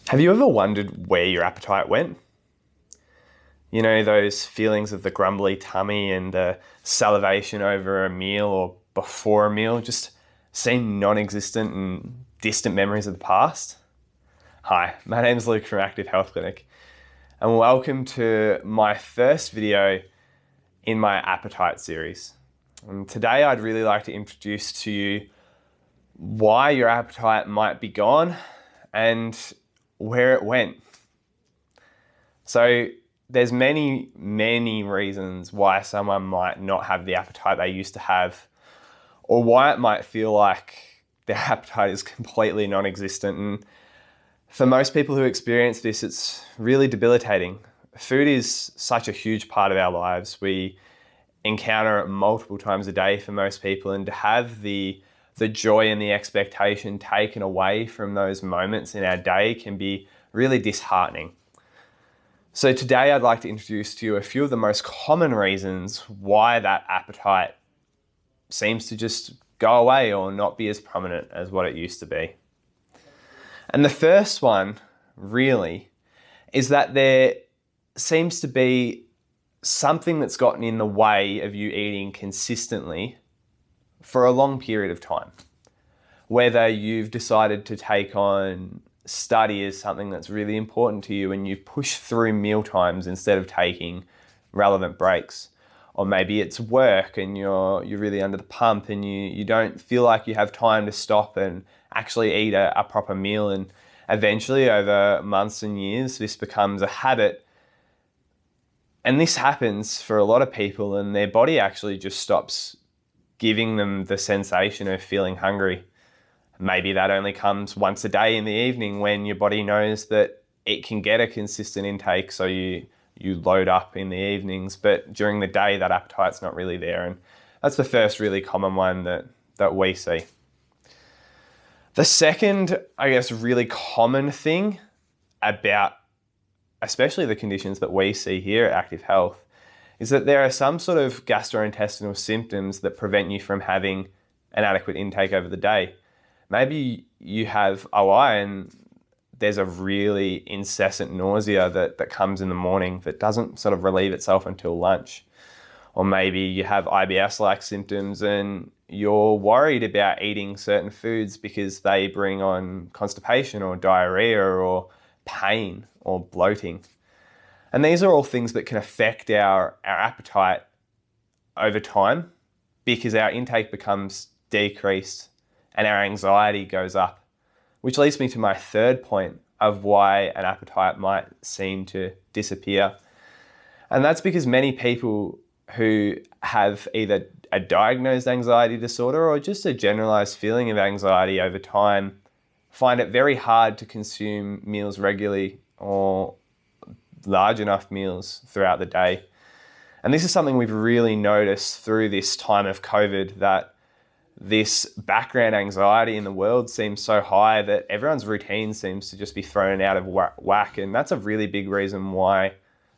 Have you ever wondered where your appetite went? You know, those feelings of the grumbly tummy and the salivation over a meal or before a meal just seem non-existent and distant memories of the past? Hi, my name is Luke from Active Health Clinic, and welcome to my first video in my appetite series. And today I'd really like to introduce to you why your appetite might be gone and where it went. So there's many reasons why someone might not have the appetite they used to have, or why it might feel like their appetite is completely non-existent. And for most people who experience this, it's really debilitating. Food is such a huge part of our lives. We encounter it multiple times a day for most people, and to have the joy and the expectation taken away from those moments in our day can be really disheartening. So today I'd like to introduce to you a few of the most common reasons why that appetite seems to just go away or not be as prominent as what it used to be. And the first one really is that there seems to be something that's gotten in the way of you eating consistently for a long period of time. Whether you've decided to take on study as something that's really important to you and you've pushed through meal times instead of taking relevant breaks, or maybe it's work and you're really under the pump and you don't feel like you have time to stop and actually eat a proper meal, and eventually over months and years this becomes a habit. And this happens for a lot of people, and their body actually just stops giving them the sensation of feeling hungry. Maybe that only comes once a day in the evening when your body knows that it can get a consistent intake, so you load up in the evenings, but during the day that appetite's not really there. And that's the first really common one that we see. The second, I guess, really common thing about especially the conditions that we see here at Active Health is that there are some sort of gastrointestinal symptoms that prevent you from having an adequate intake over the day. Maybe you have OI and there's a really incessant nausea that comes in the morning that doesn't sort of relieve itself until lunch. Or maybe you have IBS-like symptoms and you're worried about eating certain foods because they bring on constipation or diarrhea or pain or bloating. And these are all things that can affect our appetite over time because our intake becomes decreased and our anxiety goes up, which leads me to my third point of why an appetite might seem to disappear. And that's because many people who have either a diagnosed anxiety disorder or just a generalized feeling of anxiety over time find it very hard to consume meals regularly or large enough meals throughout the day. And this is something we've really noticed through this time of COVID, that this background anxiety in the world seems so high that everyone's routine seems to just be thrown out of whack. And that's a really big reason why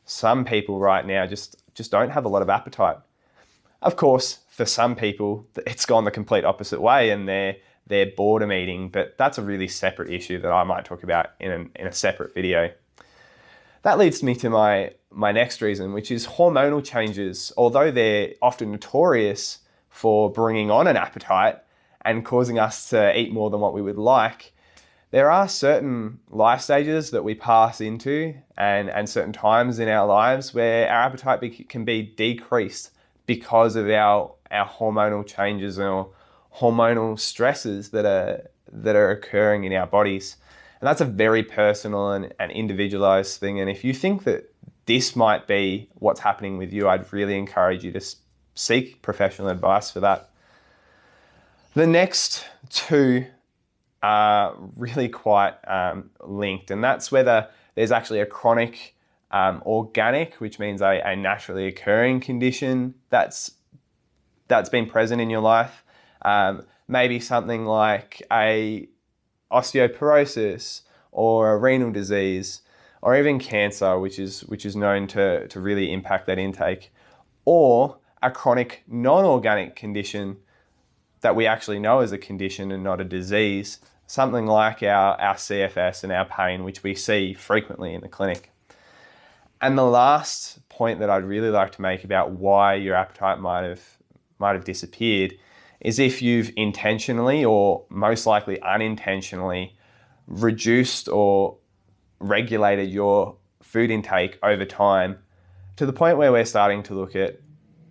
some people right now just don't have a lot of appetite. Of course, for some people, it's gone the complete opposite way and they're boredom eating, but that's a really separate issue that I might talk about in a separate video. That leads me to my next reason, which is hormonal changes. Although they're often notorious for bringing on an appetite and causing us to eat more than what we would like, there are certain life stages that we pass into and certain times in our lives where our appetite can be decreased because of our hormonal changes or hormonal stresses that are occurring in our bodies. And that's a very personal and individualized thing. And if you think that this might be what's happening with you, I'd really encourage you to seek professional advice for that. The next two are really quite linked, and that's whether there's actually a chronic organic, which means a naturally occurring condition that's been present in your life. Maybe something like a osteoporosis or a renal disease, or even cancer, which is known to really impact that intake, or a chronic non-organic condition that we actually know is a condition and not a disease, something like our CFS and our pain, which we see frequently in the clinic. And the last point that I'd really like to make about why your appetite might have disappeared is if you've intentionally, or most likely unintentionally, reduced or regulated your food intake over time to the point where we're starting to look at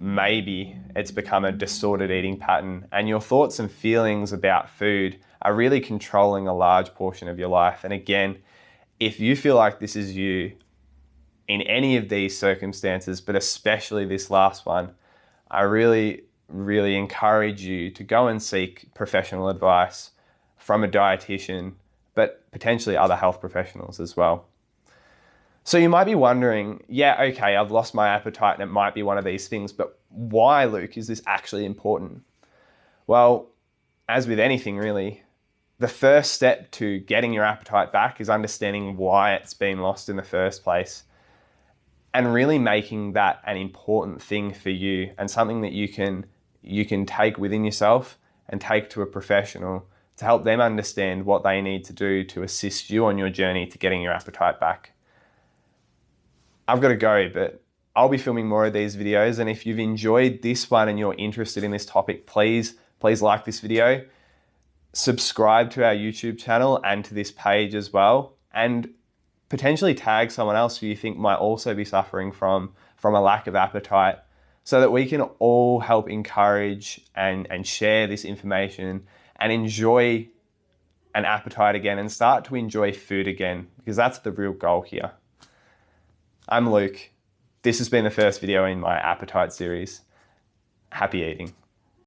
maybe it's become a distorted eating pattern, and your thoughts and feelings about food are really controlling a large portion of your life. And again, if you feel like this is you in any of these circumstances, but especially this last one, I really encourage you to go and seek professional advice from a dietitian, but potentially other health professionals as well. So you might be wondering, yeah, okay, I've lost my appetite and it might be one of these things, but why, Luke, is this actually important? Well, as with anything really, the first step to getting your appetite back is understanding why it's been lost in the first place, and really making that an important thing for you and something that you can take within yourself and take to a professional to help them understand what they need to do to assist you on your journey to getting your appetite back. I've got to go, but I'll be filming more of these videos. And if you've enjoyed this one and you're interested in this topic, please like this video, subscribe to our YouTube channel and to this page as well, and potentially tag someone else who you think might also be suffering from a lack of appetite, so that we can all help encourage and share this information and enjoy an appetite again and start to enjoy food again, because that's the real goal here. I'm Luke. This has been the first video in my appetite series. Happy eating.